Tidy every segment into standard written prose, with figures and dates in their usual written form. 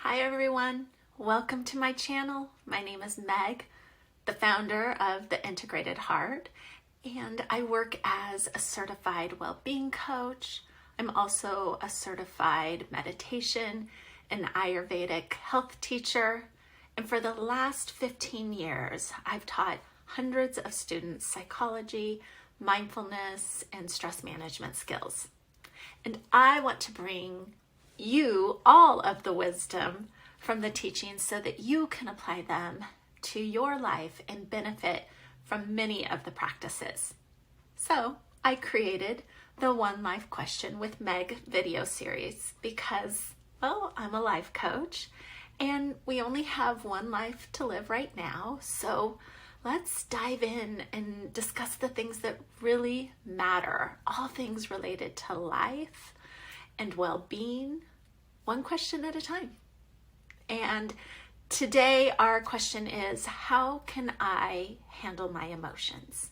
Hi everyone, welcome to my channel. My name is Meg, the founder of The Integrated Heart, and I work as a certified well-being coach. I'm also a certified meditation and Ayurvedic health teacher, and for the last 15 years, I've taught hundreds of students psychology, mindfulness, and stress management skills. And I want to bring you all of the wisdom from the teachings so that you can apply them to your life and benefit from many of the practices. So I created the One Life Question with Meg video series because, well, I'm a life coach and we only have one life to live right now. So let's dive in and discuss the things that really matter, all things related to life and well-being, one question at a time. And today our question is, how can I handle my emotions?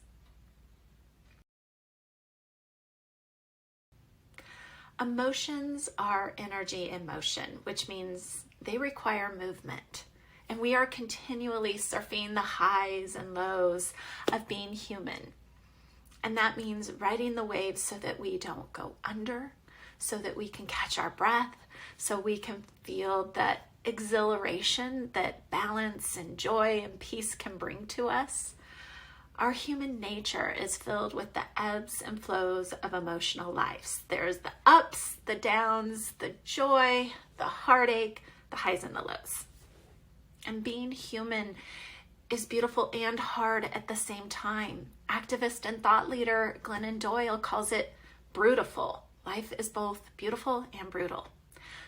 Emotions are energy in motion, which means they require movement. And we are continually surfing the highs and lows of being human. And that means riding the waves so that we don't go under, so that we can catch our breath, so we can feel that exhilaration that balance and joy and peace can bring to us. Our human nature is filled with the ebbs and flows of emotional lives. There's the ups, the downs, the joy, the heartache, the highs and the lows. And being human is beautiful and hard at the same time. Activist and thought leader Glennon Doyle calls it brutiful. Life is both beautiful and brutal.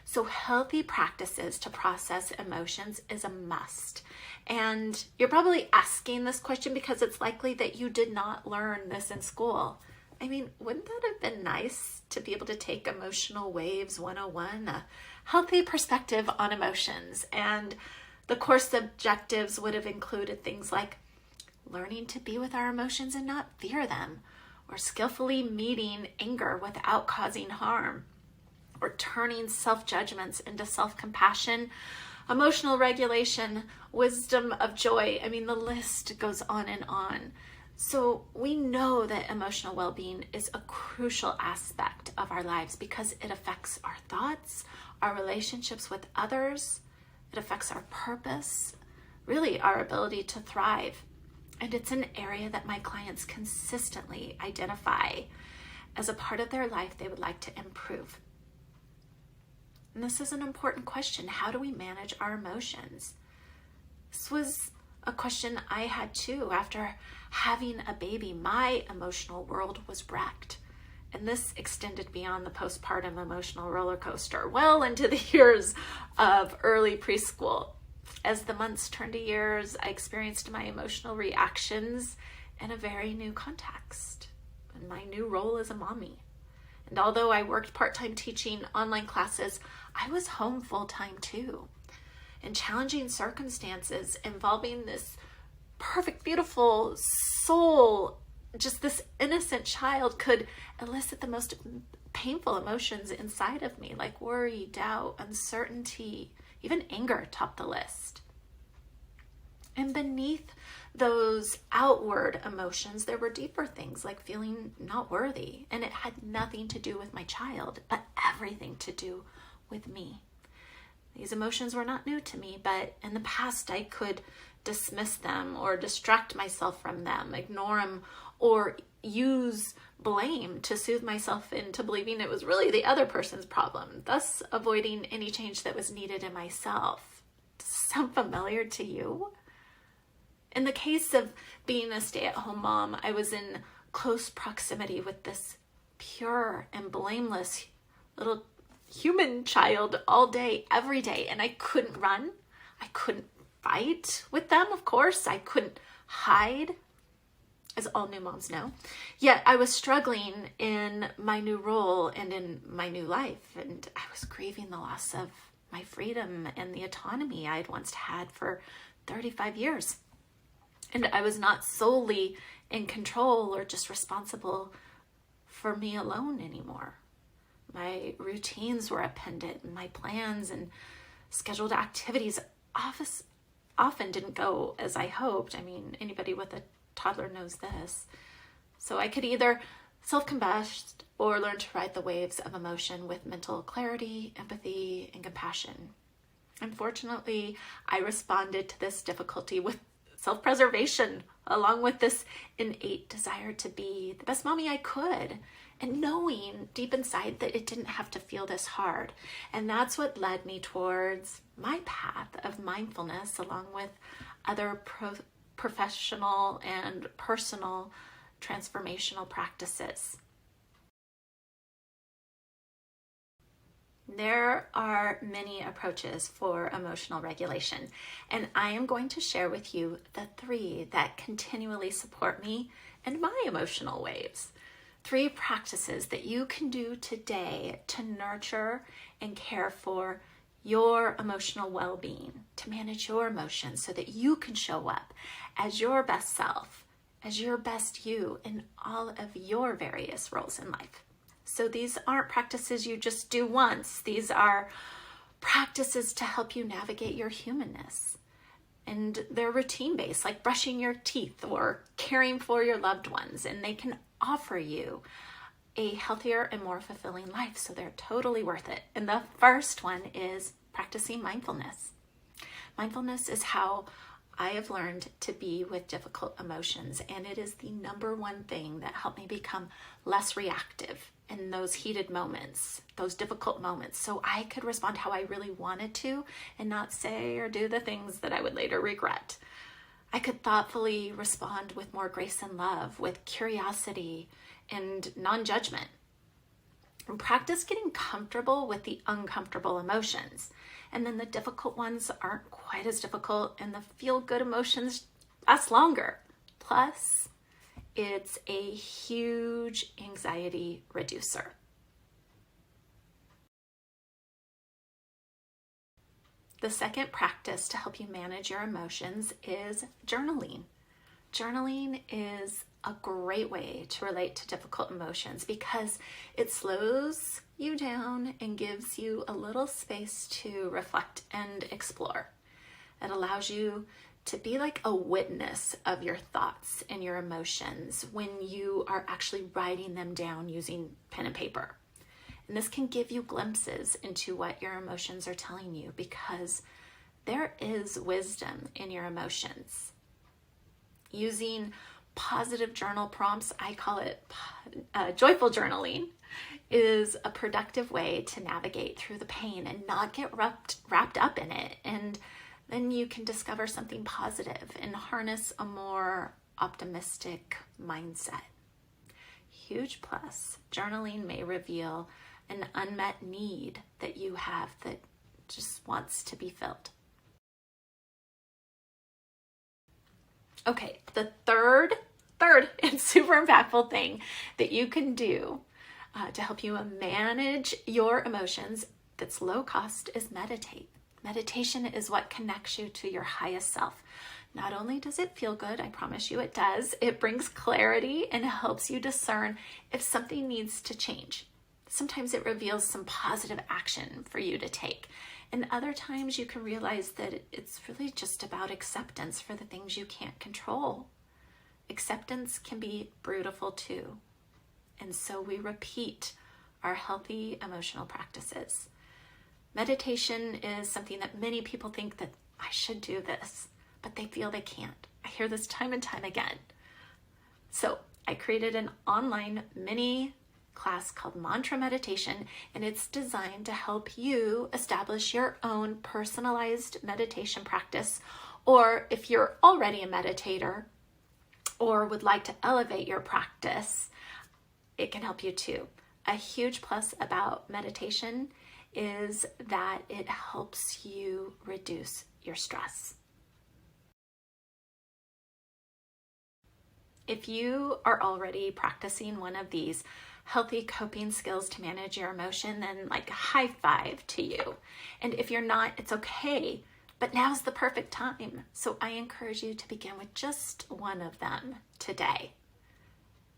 So healthy practices to process emotions is a must. And you're probably asking this question because it's likely that you did not learn this in school. I mean, wouldn't that have been nice to be able to take Emotional Waves 101, a healthy perspective on emotions? And the course objectives would have included things like learning to be with our emotions and not fear them, or skillfully meeting anger without causing harm, or turning self-judgments into self-compassion, emotional regulation, wisdom of joy. I mean, the list goes on and on. So we know that emotional well-being is a crucial aspect of our lives because it affects our thoughts, our relationships with others, it affects our purpose, really our ability to thrive. And it's an area that my clients consistently identify as a part of their life they would like to improve. And this is an important question. How do we manage our emotions? This was a question I had too. After having a baby, my emotional world was wrecked. And this extended beyond the postpartum emotional roller coaster, well into the years of early preschool. As the months turned to years, I experienced my emotional reactions in a very new context, in my new role as a mommy. And although I worked part-time teaching online classes, I was home full-time too. In challenging circumstances involving this perfect, beautiful soul, just this innocent child could elicit the most painful emotions inside of me, like worry, doubt, uncertainty, even anger topped the list. And beneath those outward emotions, there were deeper things like feeling not worthy. And it had nothing to do with my child, but everything to do with me. These emotions were not new to me, but in the past I could dismiss them or distract myself from them, ignore them, or use blame to soothe myself into believing it was really the other person's problem, thus avoiding any change that was needed in myself. Does this sound familiar to you? In the case of being a stay-at-home mom, I was in close proximity with this pure and blameless little human child all day, every day, and I couldn't run. I couldn't fight with them, of course. I couldn't hide, as all new moms know. Yet I was struggling in my new role and in my new life, and I was grieving the loss of my freedom and the autonomy I had once had for 35 years. And I was not solely in control or just responsible for me alone anymore. My routines were upended, my plans and Scheduled activities often didn't go as I hoped. I mean, anybody with a toddler knows this. So I could either self-combust or learn to ride the waves of emotion with mental clarity, empathy, and compassion. Unfortunately, I responded to this difficulty with self-preservation, along with this innate desire to be the best mommy I could, and knowing deep inside that it didn't have to feel this hard. And that's what led me towards my path of mindfulness, along with other professional and personal transformational practices. There are many approaches for emotional regulation, and I am going to share with you the 3 that continually support me and my emotional waves. 3 practices that you can do today to nurture and care for your emotional well-being, to manage your emotions so that you can show up as your best self, as your best you in all of your various roles in life. So these aren't practices you just do once. These are practices to help you navigate your humanness. And they're routine-based, like brushing your teeth or caring for your loved ones. And they can offer you a healthier and more fulfilling life. So they're totally worth it. And the first one is practicing mindfulness. Mindfulness is how I have learned to be with difficult emotions. And it is the number one thing that helped me become less reactive in those heated moments, those difficult moments, so I could respond how I really wanted to and not say or do the things that I would later regret. I could thoughtfully respond with more grace and love, with curiosity and non-judgment. And practice getting comfortable with the uncomfortable emotions. And then the difficult ones aren't quite as difficult, and the feel-good emotions last longer. Plus, it's a huge anxiety reducer. The second practice to help you manage your emotions is journaling. Journaling is a great way to relate to difficult emotions because it slows you down and gives you a little space to reflect and explore. It allows you to be like a witness of your thoughts and your emotions when you are actually writing them down using pen and paper. And this can give you glimpses into what your emotions are telling you because there is wisdom in your emotions. Using positive journal prompts, I call it joyful journaling, is a productive way to navigate through the pain and not get wrapped up in it. And then you can discover something positive and harness a more optimistic mindset. Huge plus, journaling may reveal an unmet need that you have that just wants to be filled. Okay, the third and super impactful thing that you can do to help you manage your emotions that's low cost is meditate. Meditation is what connects you to your highest self. Not only does it feel good, I promise you it does, it brings clarity and helps you discern if something needs to change. Sometimes it reveals some positive action for you to take. And other times you can realize that it's really just about acceptance for the things you can't control. Acceptance can be beautiful too. And so we repeat our healthy emotional practices. Meditation is something that many people think that I should do this, but they feel they can't. I hear this time and time again. So I created an online mini class called Mantra Meditation, and it's designed to help you establish your own personalized meditation practice. Or if you're already a meditator or would like to elevate your practice, it can help you too. A huge plus about meditation is that it helps you reduce your stress. If you are already practicing one of these healthy coping skills to manage your emotion, then like high five to you. And if you're not, it's okay, but now's the perfect time. So I encourage you to begin with just one of them today.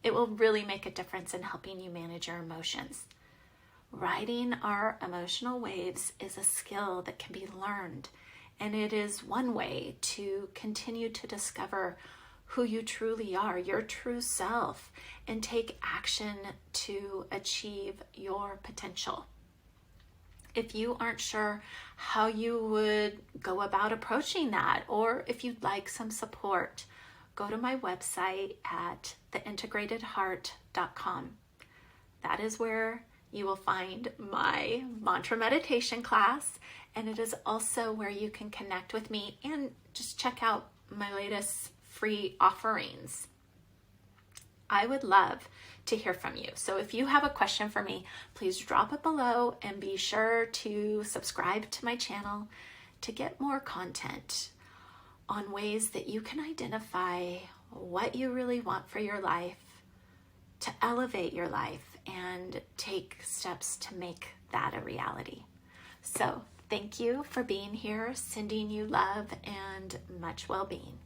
It will really make a difference in helping you manage your emotions. Riding our emotional waves is a skill that can be learned, and it is one way to continue to discover who you truly are, your true self, and take action to achieve your potential. If you aren't sure how you would go about approaching that, or if you'd like some support, go to my website at theintegratedheart.com. That is where you will find my mantra meditation class, and it is also where you can connect with me and just check out my latest free offerings. I would love to hear from you. So if you have a question for me, please drop it below and be sure to subscribe to my channel to get more content on ways that you can identify what you really want for your life, to elevate your life and take steps to make that a reality. So thank you for being here, sending you love and much well-being.